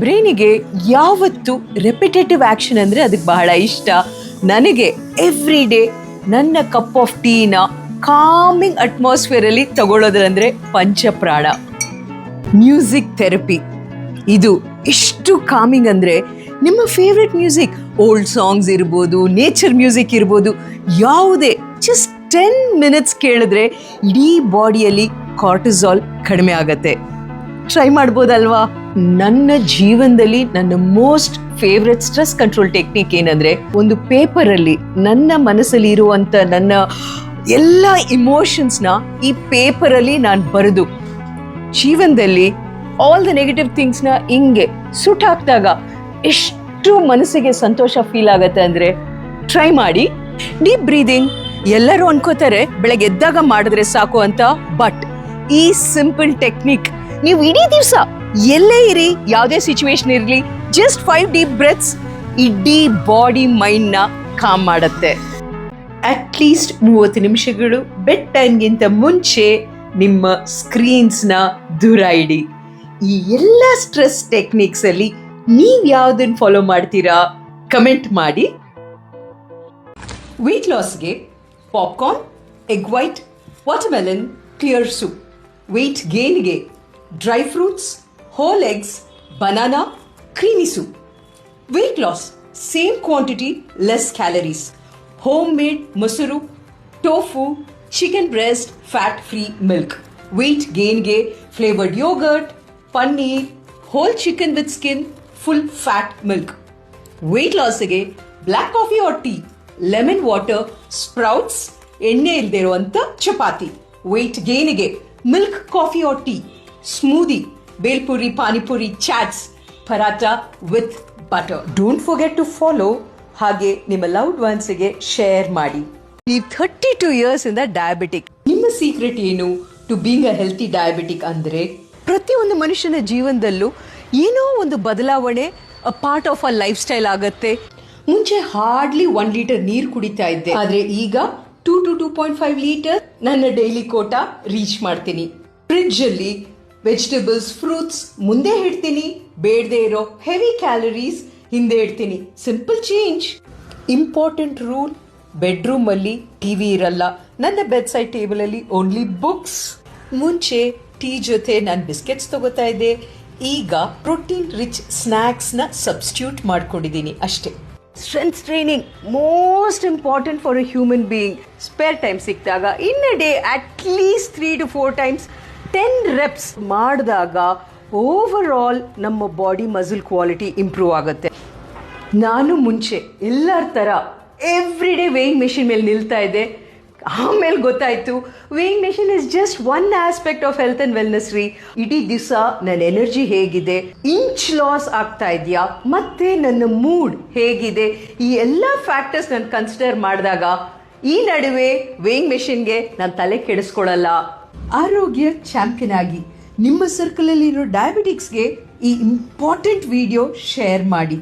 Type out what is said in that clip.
ಬ್ರೈನಿಗೆ ಯಾವತ್ತು repetitive action ಅಂದರೆ ಅದಕ್ಕೆ ಬಹಳ ಇಷ್ಟ. ನನಗೆ ಎವ್ರಿ ಡೇ ನನ್ನ ಕಪ್ ಆಫ್ ಟೀನ ಕಾಮಿಂಗ್ ಅಟ್ಮಾಸ್ಫಿಯರಲ್ಲಿ ತಗೊಳ್ಳೋದ್ರಂದ್ರೆ ಪಂಚಪ್ರಾಣ. ಮ್ಯೂಸಿಕ್ ಥೆರಪಿ ಇದು ಎಷ್ಟು ಕಾಮಿಂಗ್ ಅಂದರೆ ನಿಮ್ಮ ಫೇವ್ರೆಟ್ ಮ್ಯೂಸಿಕ್, ಓಲ್ಡ್ ಸಾಂಗ್ಸ್ ಇರ್ಬೋದು, ನೇಚರ್ ಮ್ಯೂಸಿಕ್ ಇರ್ಬೋದು, ಯಾವುದೇ ಜಸ್ಟ್ 10 ಮಿನಿಟ್ಸ್ ಕೇಳಿದ್ರೆ ಇಡೀ ಬಾಡಿಯಲ್ಲಿ ಕಾರ್ಟಿಸಾಲ್ ಕಡಿಮೆ ಆಗತ್ತೆ. ಟ್ರೈ ಮಾಡ್ಬೋದಲ್ವಾ? ನನ್ನ ಜೀವನದಲ್ಲಿ ನನ್ನ most favourite stress control technique ಏನಂದ್ರೆ, ಒಂದು ಪೇಪರಲ್ಲಿ ನನ್ನ ಮನಸ್ಸಲ್ಲಿ ಇರುವಂತ ನನ್ನ ಎಲ್ಲ ಇಮೋಷನ್ಸ್ನ ಈ ಪೇಪರಲ್ಲಿ ನಾನು ಬರೆದು ಜೀವನದಲ್ಲಿ ಆಲ್ ದ ನೆಗೆಟಿವ್ ಥಿಂಗ್ಸ್ನ ಹಿಂಗೆ ಸುಟ್ ಹಾಕಿದಾಗ ಎಷ್ಟು ಮನಸ್ಸಿಗೆ ಸಂತೋಷ ಫೀಲ್ ಆಗತ್ತೆ ಅಂದ್ರೆ ಟ್ರೈ ಮಾಡಿ. ಡೀಪ್ ಬ್ರೀದಿಂಗ್ ಎಲ್ಲರೂ ಅನ್ಕೋತಾರೆ ಬೆಳಗ್ಗೆ ಎದ್ದಾಗ ಮಾಡಿದ್ರೆ ಸಾಕು ಅಂತ, ಬಟ್ ಈ ಸಿಂಪಲ್ ಟೆಕ್ನಿಕ್ ನೀವು ಇಡೀ ದಿವಸ ಎಲ್ಲೇ ಇರಿ, ಯಾವುದೇ ಸಿಚುವೇಶನ್ ಇರಲಿ, ಜಸ್ಟ್ 5 ಡೀಪ್ ಬ್ರೆತ್ಸ್ ಇಡೀ ಬಾಡಿ ಮೈಂಡ್ನ ಕಾಮ್ ಮಾಡುತ್ತೆ. ಅಟ್ಲೀಸ್ಟ್ 30 ನಿಮಿಷಗಳು ಬೆಡ್ ಟೈಮ್ಗಿಂತ ಮುಂಚೆ ನಿಮ್ಮ ಸ್ಕ್ರೀನ್ಸ್ನ ದೂರ ಇಡಿ. ಈ ಎಲ್ಲ ಸ್ಟ್ರೆಸ್ ಟೆಕ್ನಿಕ್ಸ್ ಅಲ್ಲಿ ನೀವು ಯಾವುದನ್ನು ಫಾಲೋ ಮಾಡ್ತೀರಾ ಕಮೆಂಟ್ ಮಾಡಿ. ವೇಟ್ ಲಾಸ್ಗೆ popcorn, egg white, watermelon, clear soup. Weight ಗೇನ್ಗೆ dry fruits, whole eggs, banana, creamy soup. Weight loss same quantity, less calories. Home made ಮೊಸರು, tofu, chicken breast, fat free milk. Weight ಗೇನ್ಗೆ flavoured yogurt, paneer, whole chicken with skin, full fat milk. Weight ಲಾಸ್ಗೆ black coffee or tea, lemon water, sprouts, ಎಣ್ಣೆ ಇಲ್ಲದೆ ಇರುವಂತ chapati. Weight ಗೇನ್ಗೆ milk coffee or tea, smoothie, bhelpuri, panipuri, chaats, paratha with butter. Don't forget to follow. ಹಾಗೆ ನಿಮ್ಮ loved ಒನ್ಸ್ಗೆ share ಮಾಡಿ. ನೀವು 32 years ಇಂದ ಡಯಾಬಿಟಿಕ್. ನಿಮ್ಮ ಸೀಕ್ರೆಟ್ ಏನು to being a healthy diabetic ಅಂದ್ರೆ, ಪ್ರತಿಯೊಂದು ಮನುಷ್ಯನ ಜೀವನದಲ್ಲೂ ಏನೋ ಒಂದು ಬದಲಾವಣೆ a part of a lifestyle ಆಗತ್ತೆ. ಮುಂಚೆ ಹಾರ್ಡ್ಲಿ 1 ಲೀಟರ್ ನೀರು ಕುಡಿತಾ ಇದ್ದೆ, ಆದ್ರೆ ಈಗ 2 to 2.5 ಲೀಟರ್ ನನ್ನ ಡೈಲಿ ಕೋಟಾ ರೀಚ್ ಮಾಡ್ತೀನಿ. ಫ್ರಿಡ್ಜ್ ಅಲ್ಲಿ ವೆಜಿಟೇಬಲ್ಸ್, ಫ್ರೂಟ್ಸ್ ಮುಂದೆ ಇಡ್ತೀನಿ, ಬೇಡದೆ ಇರೋ ಹೆವಿ ಕ್ಯಾಲರೀಸ್ ಹಿಂದೆ ಇಡ್ತೀನಿ. Simple change. Important rule, bedroom ಅಲ್ಲಿ ಟಿವಿ ಇರಲ್ಲ, ನನ್ನ ಬೆಡ್ ಸೈಡ್ ಟೇಬಲ್ ಅಲ್ಲಿ ಓನ್ಲಿ ಬುಕ್ಸ್. ಮುಂಚೆ ಟೀ ಜೊತೆ ನಾನು ಬಿಸ್ಕೆಟ್ಸ್ ತಗೋತಾ ಇದ್ದೆ, ಈಗ ಪ್ರೋಟೀನ್ ರಿಚ್ ಸ್ನ್ಯಾಕ್ಸ್ ನ ಸಬ್ಸ್ಟಿಟ್ಯೂಟ್ ಮಾಡ್ಕೊಂಡಿದ್ದೀನಿ ಅಷ್ಟೇ. Strength training most important for a human being. Spare time ಸಿಕ್ಕಿದಾಗ ಇನ್ a day at least 3 to 4 times 10 reps ಮಾಡಿದಾಗ ಓವರ್ ಆಲ್ ನಮ್ಮ ಬಾಡಿ ಮಸಲ್ ಕ್ವಾಲಿಟಿ ಇಂಪ್ರೂವ್ ಆಗುತ್ತೆ. ನಾನು ಮುಂಚೆ ಎಲ್ಲರ ಥರ ಎವ್ರಿ ಡೇ ವೇಯಿಂಗ್ ಮೆಷಿನ್ ಮೇಲೆ ನಿಲ್ತಾ ಇದ್ದೆ. ಆಮೇಲೆ ಗೊತ್ತಾಯ್ತು weighing machine is just one aspect of health and wellness ರೀ. ಇಡೀ ದಿವಸ ನನ್ನ ಎನರ್ಜಿ ಹೇಗಿದೆ, ಇಂಚ್ ಲಾಸ್ ಆಗ್ತಾ ಇದೆಯಾ, ಮತ್ತೆ ನನ್ನ ಮೂಡ್ ಹೇಗಿದೆ, ಈ ಎಲ್ಲ ಫ್ಯಾಕ್ಟರ್ಸ್ ನಾನು ಕನ್ಸಿಡರ್ ಮಾಡಿದಾಗ ಈ ನಡುವೆ ವೇಯಿಂಗ್ ಮೆಷಿನ್ಗೆ ನಾನು ತಲೆ ಕೆಡಿಸ್ಕೊಳ್ಳಲ್ಲ. ಆರೋಗ್ಯ ಚಾಂಪಿಯನ್ ಆಗಿ ನಿಮ್ಮ ಸರ್ಕಲ್ ಅಲ್ಲಿ ಇರೋ ಡಯಾಬಿಟಿಕ್ಸ್ಗೆ ಈ ಇಂಪಾರ್ಟೆಂಟ್ ವಿಡಿಯೋ ಶೇರ್ ಮಾಡಿ.